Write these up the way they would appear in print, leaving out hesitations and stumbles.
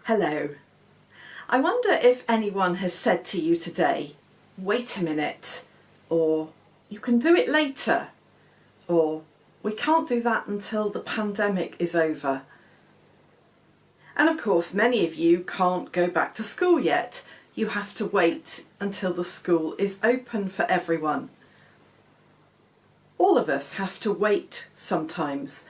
Hello. I wonder if anyone has said to you today, wait a minute, or you can do it later, or we can't do that until the pandemic is over. And of course, many of you can't go back to school yet. You have to wait until the school is open for everyone. All of us have to wait sometimes.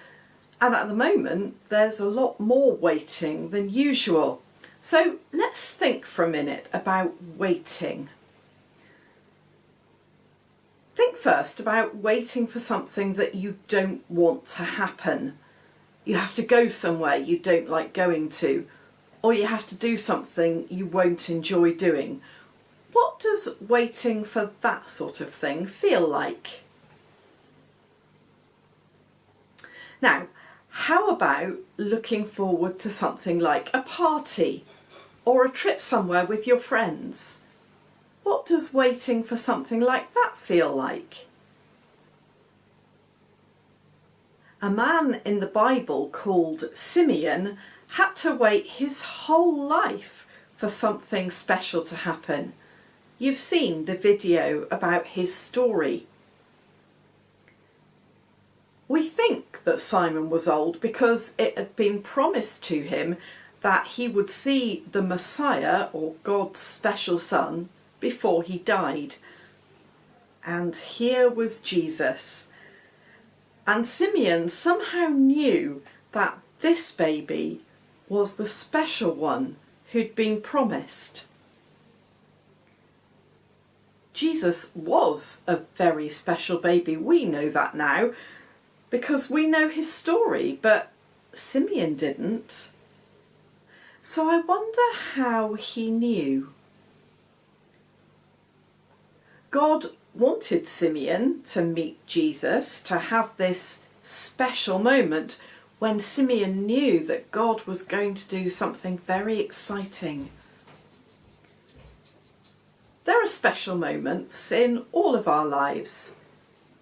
And at the moment, there's a lot more waiting than usual. So let's think for a minute about waiting. Think first about waiting for something that you don't want to happen. You have to go somewhere you don't like going to, or you have to do something you won't enjoy doing. What does waiting for that sort of thing feel like? Now, how about looking forward to something like a party or a trip somewhere with your friends? What does waiting for something like that feel like? A man in the Bible called Simeon had to wait his whole life for something special to happen. You've seen the video about his story. We think that Simon was old because it had been promised to him that he would see the Messiah, or God's special son, before he died. And here was Jesus. And Simeon somehow knew that this baby was the special one who'd been promised. Jesus was a very special baby. We know that now, because we know his story, but Simeon didn't. So I wonder how he knew. God wanted Simeon to meet Jesus, to have this special moment when Simeon knew that God was going to do something very exciting. There are special moments in all of our lives.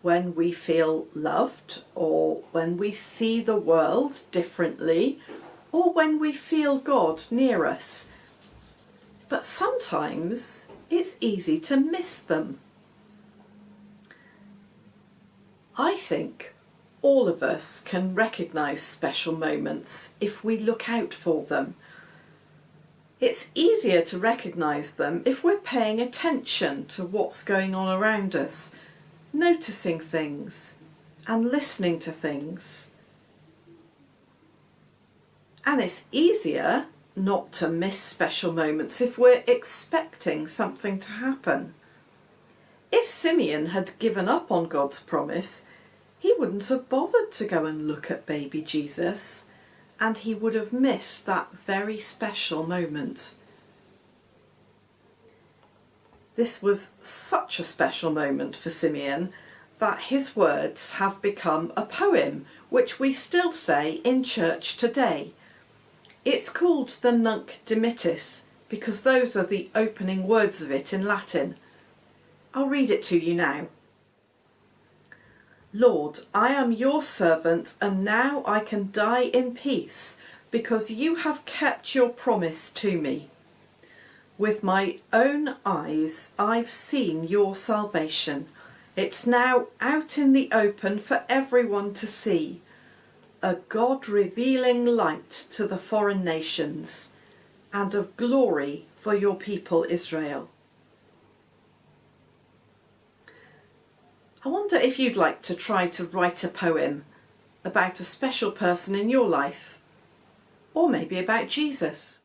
When we feel loved, or when we see the world differently, or when we feel God near us. But sometimes it's easy to miss them. I think all of us can recognise special moments if we look out for them. It's easier to recognise them if we're paying attention to what's going on around us, noticing things and listening to things. And it's easier not to miss special moments if we're expecting something to happen. If Simeon had given up on God's promise, he wouldn't have bothered to go and look at baby Jesus, and he would have missed that very special moment. This was such a special moment for Simeon that his words have become a poem, which we still say in church today. It's called the Nunc Dimittis because those are the opening words of it in Latin. I'll read it to you now. Lord, I am your servant, and now I can die in peace because you have kept your promise to me. With my own eyes, I've seen your salvation. It's now out in the open for everyone to see. A God-revealing light to the foreign nations, and of glory for your people Israel. I wonder if you'd like to try to write a poem about a special person in your life, or maybe about Jesus.